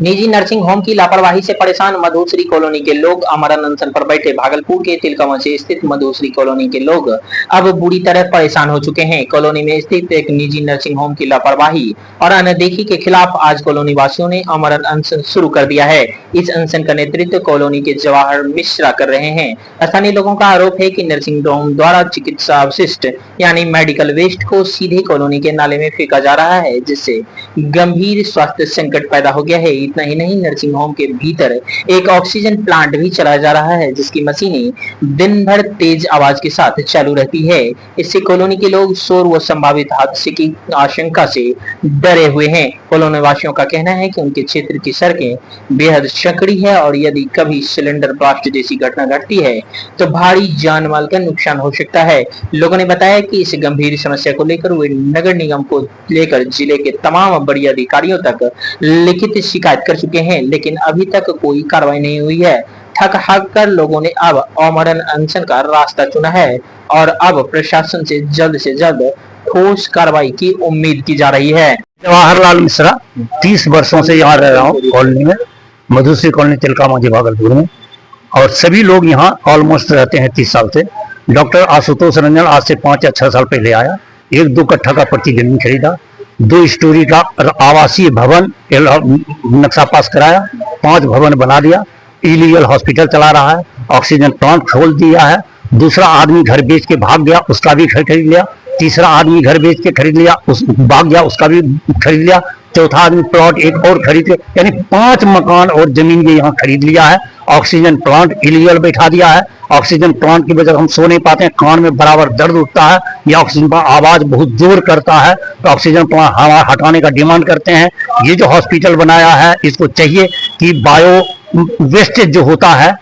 निजी nursing home की लापरवाही से परेशान मधुश्री कॉलोनी के लोग आमरण अनशन पर बैठे। भागलपुर के तिलकमौसी स्थित मधुश्री कॉलोनी के लोग अब बुरी तरह परेशान हो चुके हैं। कॉलोनी में स्थित एक निजी नर्सिंग होम की लापरवाही और अनदेखी के खिलाफ आज कॉलोनी वासियों ने आमरण अनशन शुरू कर दिया है। इस अनशन का नेतृत्व कॉलोनी के जवाहर मिश्रा कर रहे हैं। स्थानीय लोगों का आरोप है कि नर्सिंग होम द्वारा चिकित्सा अवशिष्ट यानी मेडिकल वेस्ट को सीधे कॉलोनी के नाले में फेंका जा रहा है, जिससे गंभीर स्वास्थ्य संकट पैदा हो गया है। इतना ही नहीं, नर्सिंग होम के भीतर एक ऑक्सीजन प्लांट भी चलाया जा रहा है, जिसकी मशीनें दिन भर तेज आवाज के साथ चालू रहती है। इससे कॉलोनी के लोग शोर व संभावित हादसे की आशंका से डरे हुए हैं। कॉलोनी वासियों का कहना है कि उनके क्षेत्र की सड़कें बेहद संकरी है और यदि कभी सिलेंडर ब्लास्ट जैसी घटना घटती है तो भारी जान माल का नुकसान हो सकता है। लोगों ने बताया कि इस गंभीर समस्या को लेकर वे नगर निगम को लेकर जिले के तमाम बड़ी अधिकारियों तक लिखित शिकायत कर चुके हैं, लेकिन अभी तक कोई कार्रवाई नहीं हुई है। थक हार कर लोगों ने अब आमरण अनशन का रास्ता चुना है और अब प्रशासन से जल्द ठोस कार्रवाई की उम्मीद की जा रही है। जवाहरलाल मिश्रा 30 वर्षों से यहाँ रह रहा हूँ कॉलोनी में, मधुश्री कॉलोनी तिलकामांझी भागलपुर में, और सभी लोग यहाँ ऑलमोस्ट रहते हैं 30 साल से। डॉक्टर आशुतोष रंजन आज से 5 या 6 साल पहले आया, 1-2 कट्ठा का प्रति जमीन खरीदा, 2 स्टोरी का आवासीय भवन नक्शा पास कराया, 5 भवन बना दिया, इलीगल हॉस्पिटल चला रहा है, ऑक्सीजन प्लांट खोल दिया है। दूसरा आदमी घर बेच के भाग गया, उसका भी घर खरीद लिया। तीसरा आदमी घर बेच के खरीद लिया, उस भाग गया, उसका भी खरीद लिया। चौथा आदमी प्लॉट एक और खरीद लिया, यानी 5 मकान और जमीन ये यहाँ खरीद लिया है। ऑक्सीजन प्लांट इलीगल बैठा दिया है। ऑक्सीजन प्लांट की वजह से हम सो नहीं पाते हैं, कान में बराबर दर्द उठता है, या ऑक्सीजन प्लांट आवाज बहुत जोर करता है, तो ऑक्सीजन प्लांट हटाने का डिमांड करते हैं। ये जो हॉस्पिटल बनाया है, इसको चाहिए कि बायो वेस्टेज जो होता है,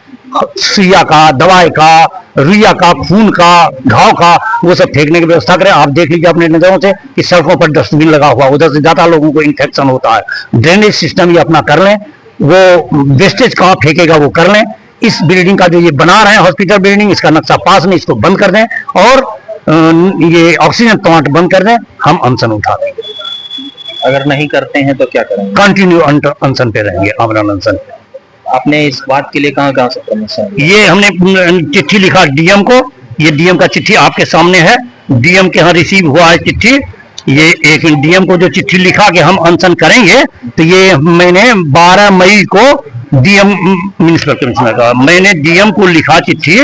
सुइया का, दवाई का, रुइया का, खून का, घाव का, वो सब फेंकने की व्यवस्था करें। आप देख लीजिए अपने नजरों से कि सड़कों पर डस्टबिन लगा हुआ, उधर से ज्यादा लोगों को इन्फेक्शन होता है। ड्रेनेज सिस्टम ये अपना कर लें, वो वेस्टेज कहाँ फेंकेगा वो कर लें। इस बिल्डिंग का जो ये बना रहे हैं हॉस्पिटल बिल्डिंग, इसका नक्शा पास नहीं, इसको बंद कर दें और ये ऑक्सीजन प्लांट बंद कर दें। हम अनशन उठा देंगे। अगर नहीं करते हैं तो क्या करेंगे? कंटिन्यू अनशन पे रहेंगे, आमरण अनशन। आपने इस बात के लिए कहाँ से परमिशन? ये हमने चिट्ठी लिखा डीएम को, ये डीएम का चिट्ठी आपके सामने है, डीएम के यहाँ रिसीव हुआ है चिट्ठी। ये एक डीएम को जो चिट्ठी लिखा कि हम अनशन करेंगे, तो ये मैंने 12 मई को डीएम म्युनिसिपल कमिश्नर का मैंने डीएम को लिखा चिट्ठी।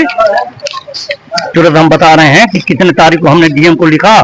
तुरंत हम बता रहे हैं कि कितने तारीख को हमने डीएम को लिखा,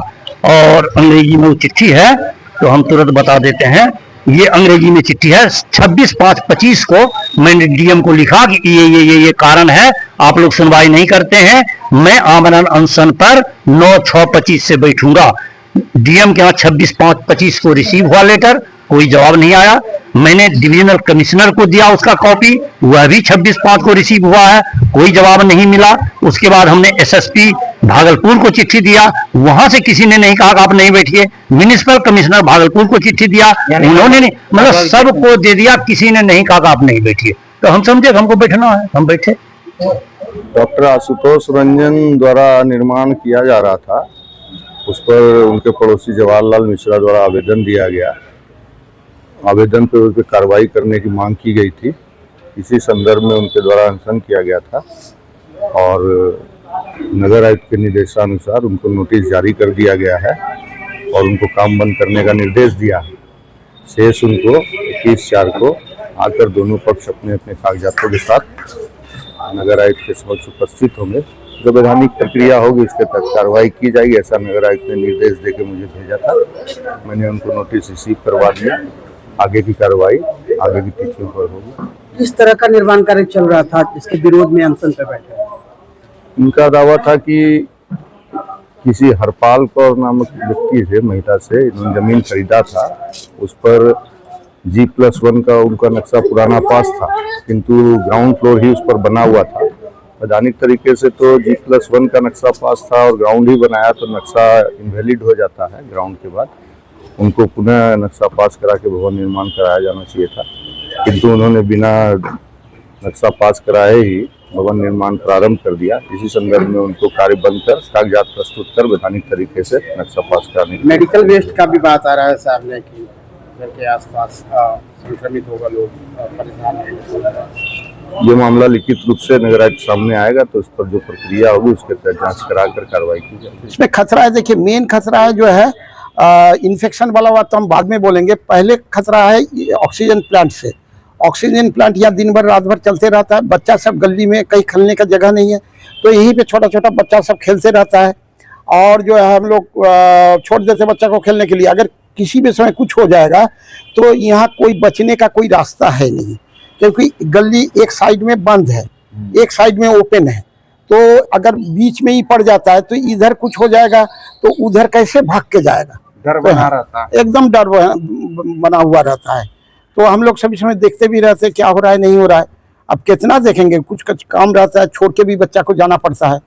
और अंग्रेजी में वो चिट्ठी है तो हम तुरंत बता देते हैं। ये अंग्रेजी में चिट्ठी है, 26/5/25 को मैंने डीएम को लिखा कि ये कारण है, आप लोग सुनवाई नहीं करते हैं, मैं आमरण अनशन पर 9/6/25 से बैठूंगा। डीएम के यहाँ 26/5/25 को रिसीव हुआ लेटर, कोई जवाब नहीं आया। मैंने डिविजनल कमिश्नर को दिया उसका कॉपी, वह भी 26/5 को रिसीव हुआ है, कोई जवाब नहीं मिला। उसके बाद हमने एसएसपी भागलपुर को चिट्ठी दिया, वहां से किसी ने नहीं कहा कि आप नहीं बैठिए। म्युनिसिपल कमिश्नर भागलपुर को चिट्ठी दिया, उन्होंने नहीं, मतलब सबको दे दिया, किसी ने नहीं कहा कि आप नहीं बैठिए। तो हम समझे कि हमको बैठना है, हम बैठे। डॉक्टर आशुतोष रंजन द्वारा निर्माण किया जा रहा था, उस पर उनके पड़ोसी जवाहरलाल मिश्रा द्वारा आवेदन दिया गया। आवेदन पर उस पर कार्रवाई करने की मांग की गई थी। इसी संदर्भ में उनके द्वारा अनशन किया गया था और नगर आयुक्त के निर्देशानुसार उनको नोटिस जारी कर दिया गया है और उनको काम बंद करने का निर्देश दिया है। शेष उनको 21/4 को आकर दोनों पक्ष अपने अपने कागजातों के साथ नगर आयुक्त के समक्ष उपस्थित होंगे। जो वैधानिक प्रक्रिया होगी उसके तहत कार्रवाई की जाएगी, ऐसा नगर आयुक्त ने निर्देश देकर मुझे भेजा था। मैंने उनको नोटिस रिसीव करवा दिया। आगे की कार्रवाई आगे की तिथियों पर होगी। किस तरह का निर्माण कार्य चल रहा था जिसके विरोध में अनशन पर बैठे? उनका दावा था कि किसी हरपाल कौर नामक व्यक्ति से, महिला से इन्होंने जमीन खरीदा था, उस पर G+1 का उनका नक्शा पुराना पास था, किंतु ग्राउंड फ्लोर ही उस पर बना हुआ था। वैधानिक तरीके से तो G+1 का नक्शा पास था और ग्राउंड ही बनाया तो नक्शा इनवैलिड हो जाता है। ग्राउंड के बाद उनको पुनः नक्शा पास करा के भवन निर्माण कराया जाना चाहिए था, किंतु उन्होंने बिना नक्शा पास कराए ही भवन निर्माण प्रारंभ कर दिया। इसी संदर्भ में उनको कार्य बंद कर कागजात प्रस्तुत कर वैधानिक तरीके से नक्शा पास कराने। मेडिकल वेस्ट का भी बात आ रहा है सामने की। घर के आसपास संक्रमित होगा, लोग परेशान हैं। ये मामला लिखित रूप से नगर आयुक्त सामने आएगा तो इस पर जो प्रक्रिया होगी उसके तहत जांच कराकर कार्रवाई की जाएगी। इसमें खतरा है, देखिए मेन खतरा है जो है इन्फेक्शन वाला बात तो हम बाद में बोलेंगे। पहले खतरा है ऑक्सीजन प्लांट से। ऑक्सीजन प्लांट यहाँ दिन भर रात भर चलते रहता है, बच्चा सब गली में कहीं खेलने का जगह नहीं है, तो यहीं पे छोटा छोटा बच्चा सब खेलते रहता है और जो है हम लोग छोड़ देते बच्चा को खेलने के लिए। अगर किसी भी समय कुछ हो जाएगा तो यहाँ कोई बचने का कोई रास्ता है नहीं, क्योंकि गली एक साइड में बंद है, एक साइड में ओपन है, तो अगर बीच में ही पड़ जाता है तो इधर कुछ हो जाएगा तो उधर कैसे भाग के जाएगा। डर बना रहता है, एकदम डर बना हुआ रहता है। तो हम लोग सभी समय देखते भी रहते हैं क्या हो रहा है नहीं हो रहा है। अब कितना देखेंगे, कुछ कुछ काम रहता है, छोड़ के भी बच्चा को जाना पड़ता है,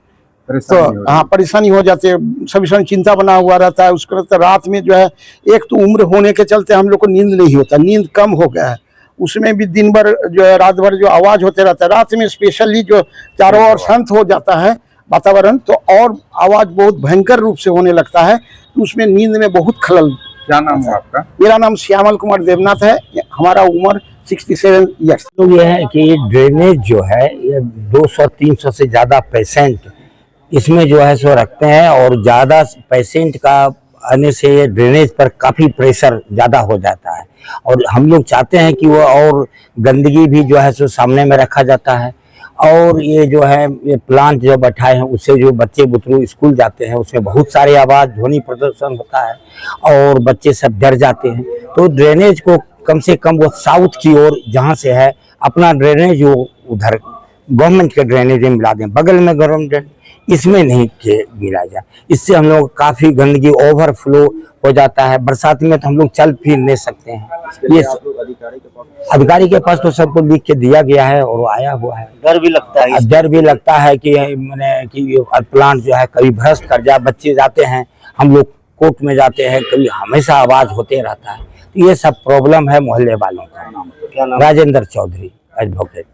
तो हाँ परेशानी हो जाती है। सभी समय चिंता बना हुआ रहता है। उसके बाद रात में जो है एक तो उम्र होने के चलते हम लोग को नींद नहीं होता, नींद कम हो गया है, उसमें भी दिन भर जो है रात भर जो आवाज होते रहता है, रात में स्पेशली जो चारों ओर शांत हो जाता है वातावरण तो और आवाज बहुत भयंकर रूप से होने लगता है, तो उसमें नींद में बहुत खलल। क्या नाम है आपका? मेरा नाम श्यामल कुमार देवनाथ है, हमारा उम्र 67 ईयर्स। तो यह है कि ड्रेनेज जो है ये 200-300 से ज़्यादा पेशेंट इसमें जो है सो रखते हैं, और ज़्यादा पेशेंट का आने से ड्रेनेज पर काफ़ी प्रेशर ज़्यादा हो जाता है, और हम लोग चाहते हैं कि वो और गंदगी भी जो है सो सामने में रखा जाता है। और ये जो है ये प्लांट जो बैठाए हैं उससे जो बच्चे बुतरू स्कूल जाते हैं उसमें बहुत सारे आवाज़ ध्वनि प्रदर्शन होता है और बच्चे सब डर जाते हैं। तो ड्रेनेज को कम से कम वो साउथ की ओर जहाँ से है अपना ड्रेनेज वो उधर गवर्नमेंट के ड्रेनेज में मिला दें, बगल में गवर्नमेंट ड्रेनेज इसमें नहीं मिला जाए। इससे हम लोग काफ़ी गंदगी ओवरफ्लो हो जाता है। बरसात में तो हम लोग चल फिर नहीं सकते हैं। ये अधिकारी के पास तो सबको लिख के दिया गया है और वो आया हुआ है। डर भी लगता है कि मैंने कि प्लांट जो है कभी भ्रष्ट कर जाए, बच्चे जाते हैं, हम लोग कोर्ट में जाते हैं, कभी हमेशा आवाज होते रहता है। तो ये सब प्रॉब्लम है मोहल्ले वालों का। राजेंद्र चौधरी एडवोकेट।